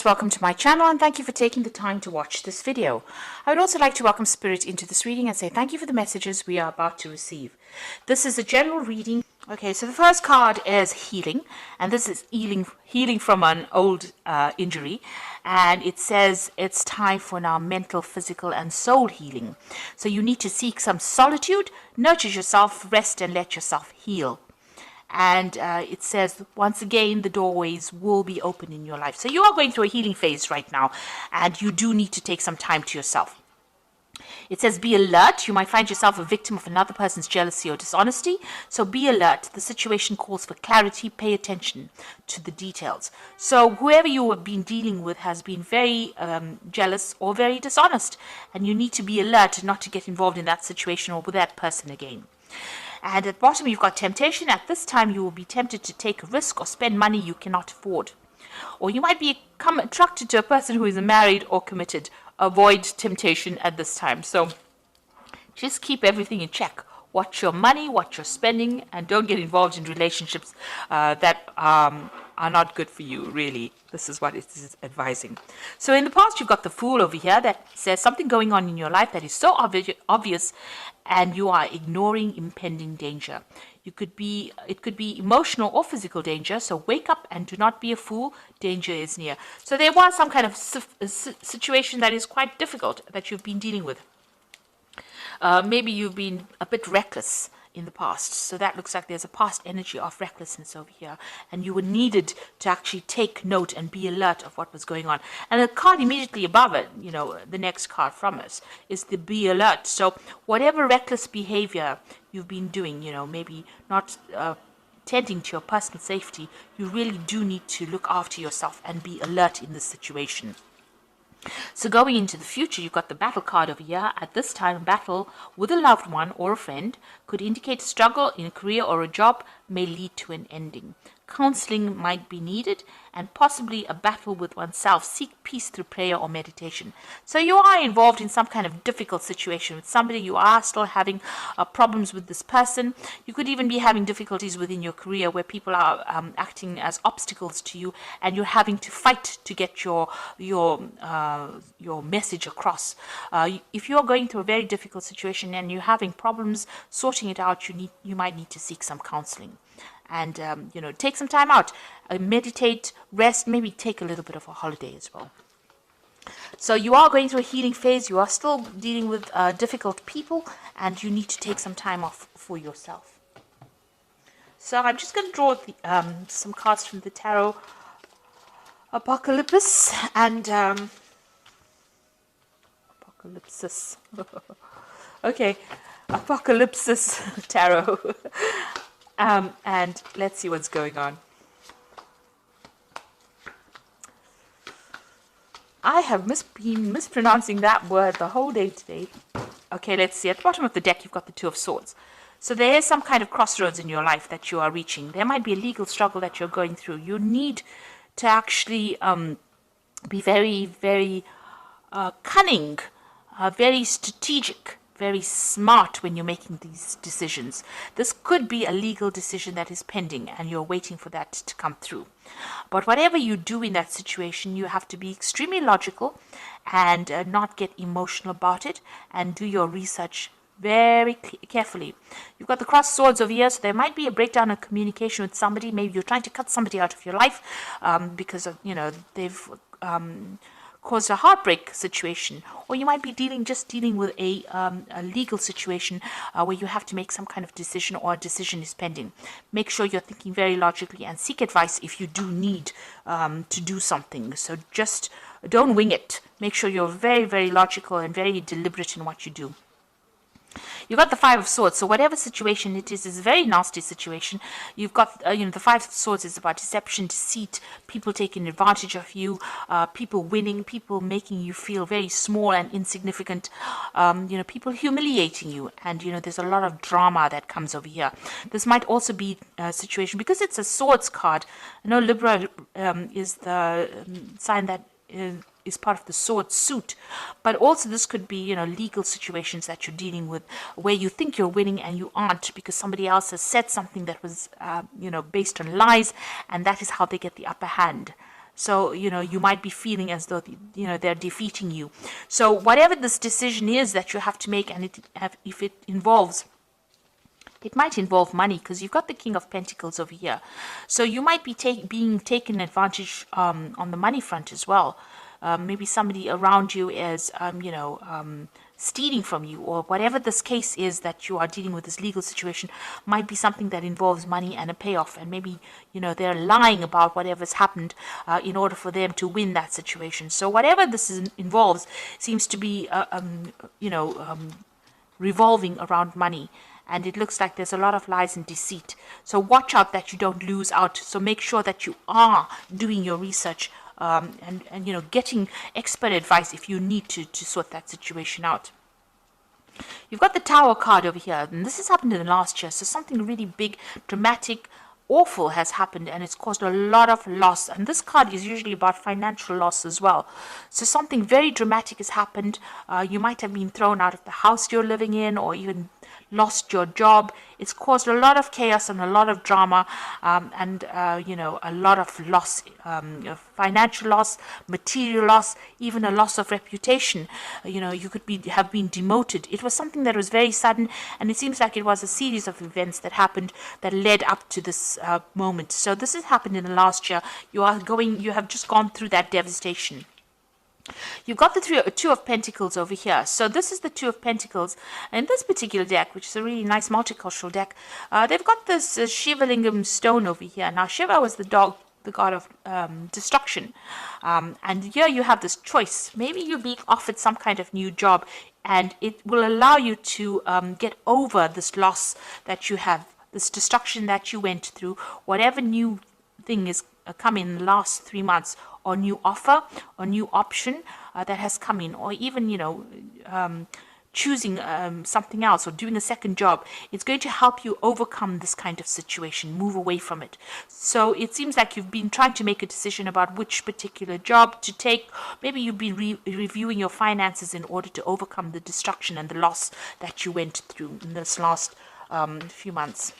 Welcome to my channel and thank you for taking the time to watch this video. I would also like to welcome Spirit into this reading and say thank you for the messages we are about to receive. This is a general reading. Okay, so the first card is healing, and this is healing from an old injury, and it says it's time for now mental, physical and soul healing. So you need to seek some solitude, nurture yourself, rest and let yourself heal. And it says, once again, the doorways will be open in your life. So you are going through a healing phase right now, and you do need to take some time to yourself. It says, be alert. You might find yourself a victim of another person's jealousy or dishonesty. So be alert. The situation calls for clarity. Pay attention to the details. So whoever you have been dealing with has been very jealous or very dishonest. And you need to be alert not to get involved in that situation or with that person again. And at the bottom, you've got temptation. At this time, you will be tempted to take a risk or spend money you cannot afford. Or you might become attracted to a person who is married or committed. Avoid temptation at this time. So just keep everything in check. Watch your money, watch your spending, and don't get involved in relationships that are not good for you, really. This is what it is advising. So in the past, you've got the Fool over here that says something going on in your life that is so obvious and you are ignoring impending danger. It could be emotional or physical danger, so wake up and do not be a fool. Danger is near. So there was some kind of situation that is quite difficult that you've been dealing with. Maybe you've been a bit reckless in the past. So that looks like there's a past energy of recklessness over here. And you were needed to actually take note and be alert of what was going on. And the card immediately above it, the next card from us, is the be alert. So whatever reckless behavior you've been doing, maybe not tending to your personal safety, you really do need to look after yourself and be alert in this situation. So going into the future, you've got the battle card over here. At this time, battle with a loved one or a friend could indicate struggle in a career or a job may lead to an ending. Counseling might be needed and possibly a battle with oneself. Seek peace through prayer or meditation. So you are involved in some kind of difficult situation with somebody. You are still having problems with this person. You could even be having difficulties within your career where people are acting as obstacles to you, and you're having to fight to get your message across. If you're going through a very difficult situation and you're having problems sorting it out, you might need to seek some counseling. And, take some time out, meditate, rest, maybe take a little bit of a holiday as well. So you are going through a healing phase. You are still dealing with difficult people, and you need to take some time off for yourself. So I'm just going to draw some cards from the Tarot Apocalypse and Apocalypsis. Okay, Apocalypsis Tarot. And let's see what's going on. I have been mispronouncing that word the whole day today. Okay, let's see. At the bottom of the deck, you've got the Two of Swords. So there is some kind of crossroads in your life that you are reaching. There might be a legal struggle that you're going through. You need to actually be very, very cunning, very strategic, very smart when you're making these decisions. This could be a legal decision that is pending and you're waiting for that to come through. But whatever you do in that situation, you have to be extremely logical and not get emotional about it, and do your research very carefully. You've got the crossed swords over here, so there might be a breakdown in communication with somebody. Maybe you're trying to cut somebody out of your life because of, they've caused a heartbreak situation, or you might be dealing with a legal situation where you have to make some kind of decision, or a decision is pending. Make sure you're thinking very logically and seek advice if you do need to do something. So just don't wing it. Make sure you're very, very logical and very deliberate in what you do. You've got the Five of Swords, so whatever situation it is a very nasty situation. You've got, the Five of Swords is about deception, deceit, people taking advantage of you, people winning, people making you feel very small and insignificant, people humiliating you, and, there's a lot of drama that comes over here. This might also be a situation, because it's a Swords card. Libra is the sign that is part of the sword suit, but also this could be legal situations that you're dealing with where you think you're winning and you aren't, because somebody else has said something that was based on lies, and that is how they get the upper hand. So, you might be feeling as though, they're defeating you. So whatever this decision is that you have to make, and if it might involve money, because you've got the King of Pentacles over here. So you might be being taken advantage on the money front as well. Maybe somebody around you is, stealing from you, or whatever this case is that you are dealing with, this legal situation might be something that involves money and a payoff. And maybe, they're lying about whatever's happened in order for them to win that situation. So whatever this involves seems to be, revolving around money. And it looks like there's a lot of lies and deceit. So watch out that you don't lose out. So make sure that you are doing your research and getting expert advice if you need to sort that situation out. You've got the Tower card over here, and this has happened in the last year. So something really big, dramatic, awful has happened, and it's caused a lot of loss. And this card is usually about financial loss as well. So something very dramatic has happened. You might have been thrown out of the house you're living in, or even lost your job. It's caused a lot of chaos and a lot of drama, and a lot of loss, financial loss, material loss, even a loss of reputation. You could have been demoted. It was something that was very sudden, and it seems like it was a series of events that happened that led up to this moment. So this has happened in the last year. You have just gone through that devastation. You've got the Two of Pentacles over here. So this is the Two of Pentacles. And this particular deck, which is a really nice multicultural deck, they've got this Shiva Lingam stone over here. Now, Shiva was the god of destruction. And here you have this choice. Maybe you're being offered some kind of new job, and it will allow you to get over this loss that you have, this destruction that you went through, whatever new thing is come in the last 3 months, or new offer or new option that has come in, or even choosing something else or doing a second job. It's going to help you overcome this kind of situation, move away from it. So it seems like you've been trying to make a decision about which particular job to take. Maybe you've been reviewing your finances in order to overcome the destruction and the loss that you went through in this last few months.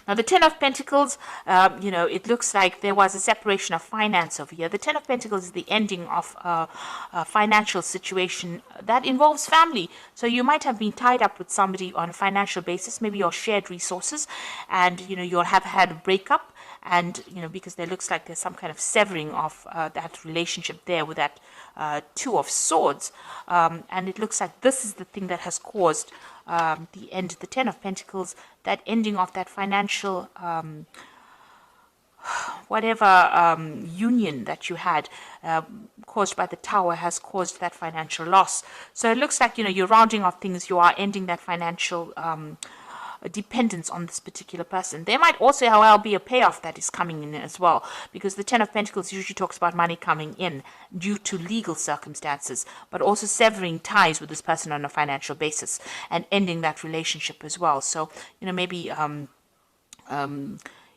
Now, the Ten of Pentacles, it looks like there was a separation of finance over here. The Ten of Pentacles is the ending of a financial situation that involves family. So you might have been tied up with somebody on a financial basis, maybe your shared resources, and, you'll have had a breakup. And, because there looks like there's some kind of severing of that relationship there with that Two of Swords. And it looks like this is the thing that has caused the end, the Ten of Pentacles, that ending of that financial union that you had caused by the Tower has caused that financial loss. So it looks like, you're rounding off things, you are ending that financial dependence on this particular person. There might also, however, be a payoff that is coming in as well, because the Ten of Pentacles usually talks about money coming in due to legal circumstances, but also severing ties with this person on a financial basis and ending that relationship as well. So, maybe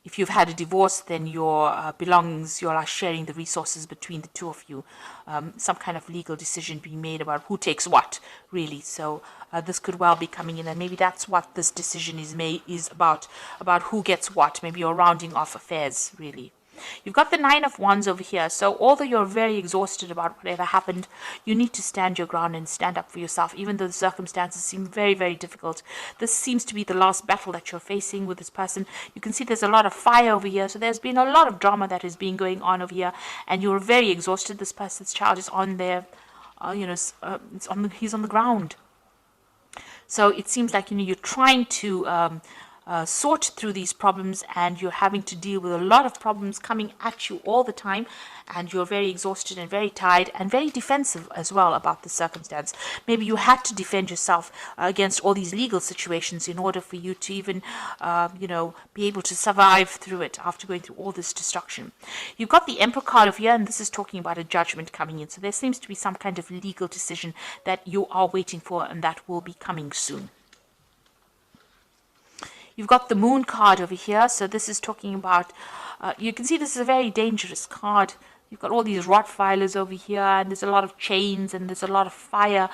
if you've had a divorce, then your belongings, you are sharing the resources between the two of you. Some kind of legal decision being made about who takes what, really. So this could well be coming in, and maybe that's what this decision is about who gets what. Maybe you're rounding off affairs, really. You've got the Nine of Wands over here. So although you're very exhausted about whatever happened, you need to stand your ground and stand up for yourself, even though the circumstances seem very, very difficult. This seems to be the last battle that you're facing with this person. You can see there's a lot of fire over here. So there's been a lot of drama that has been going on over here, and you're very exhausted. This person's child is on there, he's on the ground. So it seems like, you're trying to sort through these problems, and you're having to deal with a lot of problems coming at you all the time, and you're very exhausted and very tired and very defensive as well about the circumstance. Maybe you had to defend yourself against all these legal situations in order for you to even be able to survive through it after going through all this destruction. You've got the Emperor card over here, and this is talking about a judgment coming in. So there seems to be some kind of legal decision that you are waiting for, and that will be coming soon. You've got the Moon card over here. So this is talking about, you can see this is a very dangerous card. You've got all these Rottweilers over here, and there's a lot of chains, and there's a lot of fire.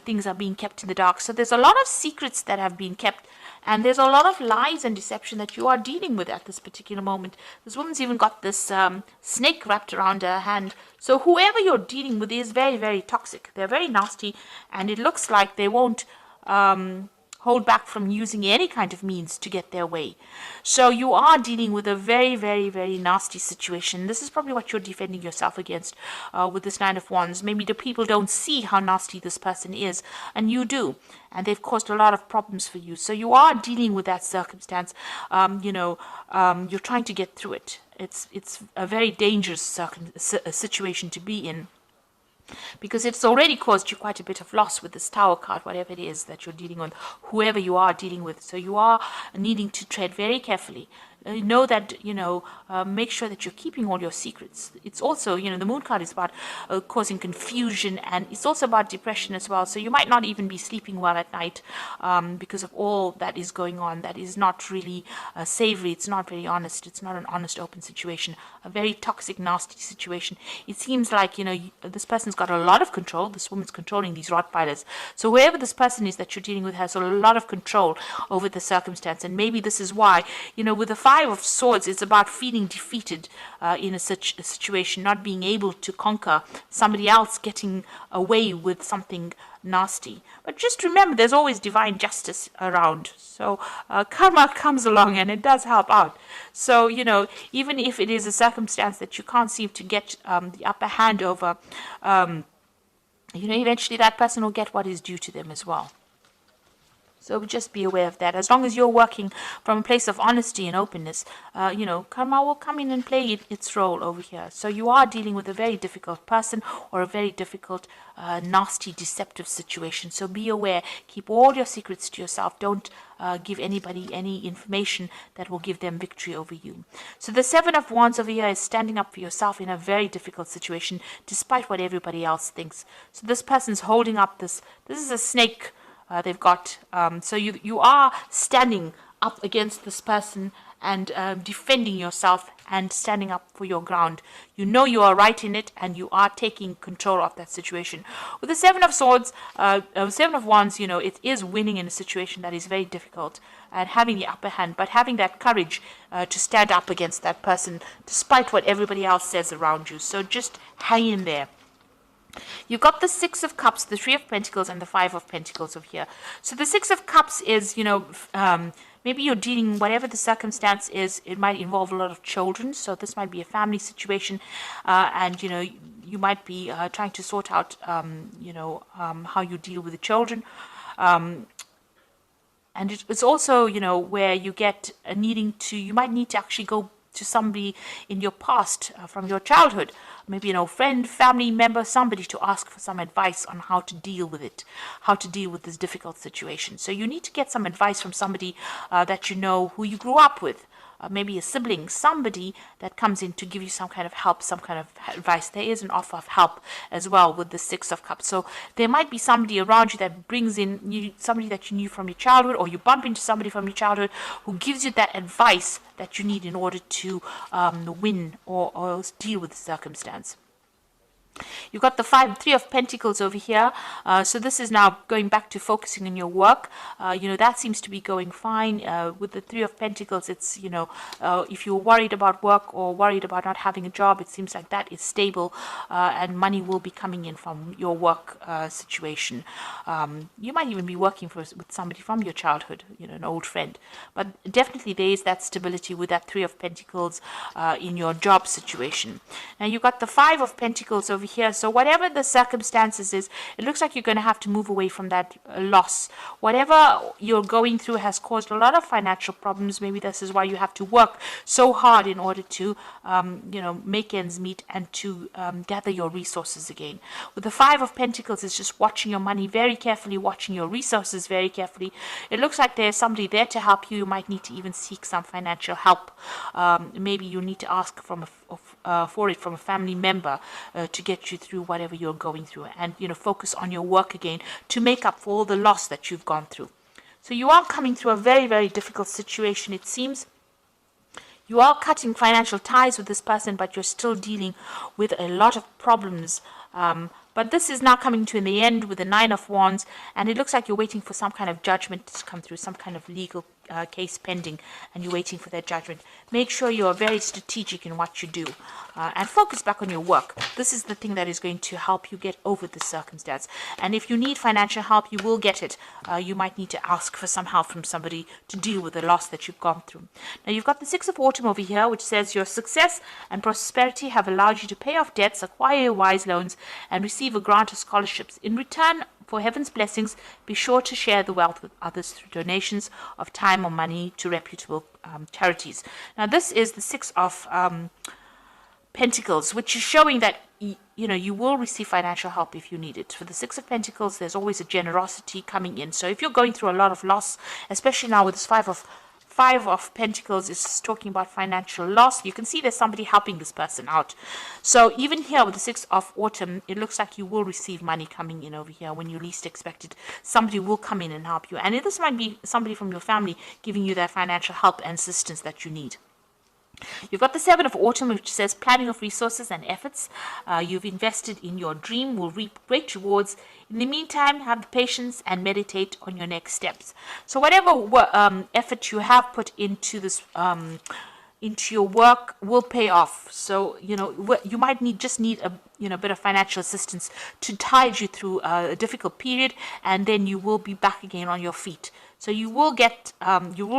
Things are being kept in the dark. So there's a lot of secrets that have been kept And there's a lot of lies and deception that you are dealing with at this particular moment. This woman's even got this snake wrapped around her hand. So whoever you're dealing with is very, very toxic. They're very nasty, and it looks like they won't hold back from using any kind of means to get their way. So you are dealing with a very, very, very nasty situation. This is probably what you're defending yourself against with this Nine of Wands. Maybe the people don't see how nasty this person is, and you do. And they've caused a lot of problems for you. So you are dealing with that circumstance. You're trying to get through it. It's a very dangerous situation to be in, because it's already caused you quite a bit of loss with this Tower card, whatever it is that you're dealing with, whoever you are dealing with. So you are needing to tread very carefully. Know that, make sure that you're keeping all your secrets. It's also, the Moon card is about causing confusion, and it's also about depression as well. So you might not even be sleeping well at night because of all that is going on. That is not really savory. It's not very honest. It's not an honest, open situation. A very toxic, nasty situation. It seems like, this person's got a lot of control. This woman's controlling these Rottweilers. So whoever this person is that you're dealing with has a lot of control over the circumstance. And maybe this is why, with the Five of Swords, it's about feeling defeated in a situation, not being able to conquer somebody else, getting away with something nasty. But just remember, there's always divine justice around. So karma comes along and it does help out. So, even if it is a circumstance that you can't seem to get the upper hand over, eventually that person will get what is due to them as well. So just be aware of that. As long as you're working from a place of honesty and openness, karma will come in and play its role over here. So you are dealing with a very difficult person or a very difficult, nasty, deceptive situation. So be aware. Keep all your secrets to yourself. Don't give anybody any information that will give them victory over you. So the Seven of Wands over here is standing up for yourself in a very difficult situation, despite what everybody else thinks. So this person's holding up this is a snake they've got. So you are standing up against this person and defending yourself and standing up for your ground. You know you are right in it, and you are taking control of that situation. With the Seven of Swords, Seven of Wands, it is winning in a situation that is very difficult and having the upper hand, but having that courage to stand up against that person despite what everybody else says around you. So just hang in there. You've got the Six of Cups, the Three of Pentacles, and the Five of Pentacles over here. So the Six of Cups is, maybe you're dealing, whatever the circumstance is, it might involve a lot of children. So this might be a family situation, and, you might be trying to sort out, how you deal with the children. And it's also, where you get you might need to actually go to somebody in your past from your childhood, maybe friend, family member, somebody, to ask for some advice on how to deal with it, how to deal with this difficult situation. So you need to get some advice from somebody that who you grew up with. Maybe a sibling, somebody that comes in to give you some kind of help, some kind of advice. There is an offer of help as well with the Six of Cups. So there might be somebody around you that brings in somebody that you knew from your childhood, or you bump into somebody from your childhood who gives you that advice that you need in order to win or deal with the circumstance. You've got the Three of Pentacles over here. So this is now going back to focusing on your work. That seems to be going fine. With the Three of Pentacles, it's, if you're worried about work or worried about not having a job, it seems like that is stable, and money will be coming in from your work situation. You might even be working with somebody from your childhood, an old friend. But definitely there is that stability with that Three of Pentacles in your job situation. Now you've got the Five of Pentacles over here. So whatever the circumstances is, it looks like you're going to have to move away from that loss. Whatever you're going through has caused a lot of financial problems. Maybe this is why you have to work so hard in order to make ends meet and to gather your resources again. With the Five of Pentacles, it's just watching your money very carefully, watching your resources very carefully. It looks like there's somebody there to help you. You might need to even seek some financial help. Maybe you need to ask for it from a family member to get you through whatever you're going through, and focus on your work again to make up for all the loss that you've gone through. So you are coming through a very, very difficult situation. It seems you are cutting financial ties with this person, but you're still dealing with a lot of problems. But this is now coming to the end with the Nine of Wands, and it looks like you're waiting for some kind of judgment to come through, some kind of legal case pending and you're waiting for their judgment. Make sure you are very strategic in what you do and focus back on your work. This is the thing that is going to help you get over this circumstance. And if you need financial help, you will get it. You might need to ask for some help from somebody to deal with the loss that you've gone through. Now you've got the Six of Autumn over here, which says your success and prosperity have allowed you to pay off debts, acquire wise loans, and receive a grant of scholarships. In return for heaven's blessings, be sure to share the wealth with others through donations of time or money to reputable charities. Now this is the Six of Pentacles, which is showing that you will receive financial help if you need it. For the Six of Pentacles, there's always a generosity coming in. So if you're going through a lot of loss, especially now with this Five of Pentacles is talking about financial loss, you can see there's somebody helping this person out. So even here with the Six of Autumn, it looks like you will receive money coming in over here when you least expect it. Somebody will come in and help you. And this might be somebody from your family giving you that financial help and assistance that you need. You've got the Seven of Autumn, which says planning of resources and efforts. You've invested in your dream, will reap great rewards. In the meantime, have the patience and meditate on your next steps. So whatever effort you have put into this, into your work, will pay off. So you might just need a bit of financial assistance to tide you through a difficult period, and then you will be back again on your feet. So you will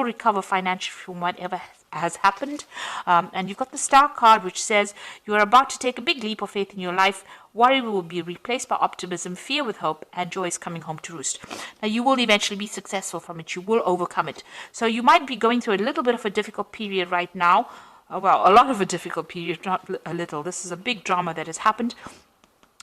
recover financially from whatever has happened. And you've got the Star card, which says you are about to take a big leap of faith in your life. Worry will be replaced by optimism, fear with hope, and joy is coming home to roost. Now you will eventually be successful from it. You will overcome it. So you might be going through a little bit of a difficult period right now. Well, a lot of a difficult period, not a little. This is a big drama that has happened.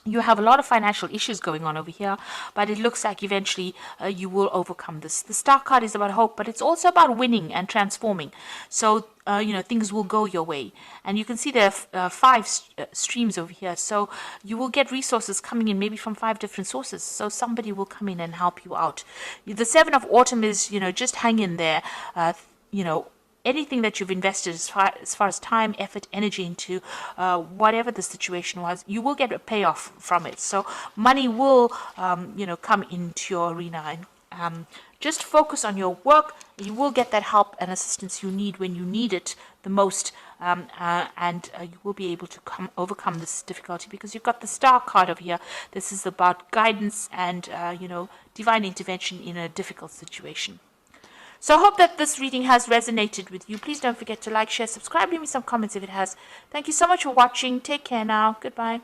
You have a lot of financial issues going on over here, but it looks like eventually you will overcome this. The Star card is about hope, but it's also about winning and transforming. So, things will go your way. And you can see there are 5 streams over here. So you will get resources coming in maybe from 5 different sources. So somebody will come in and help you out. The Seven of Autumn is, just hang in there, anything that you've invested as far as time, effort, energy into whatever the situation was, you will get a payoff from it. So money will, come into your arena. And just focus on your work. You will get that help and assistance you need when you need it the most. And you will be able to overcome this difficulty because you've got the Star card over here. This is about guidance and, divine intervention in a difficult situation. So I hope that this reading has resonated with you. Please don't forget to like, share, subscribe, leave me some comments if it has. Thank you so much for watching. Take care now. Goodbye.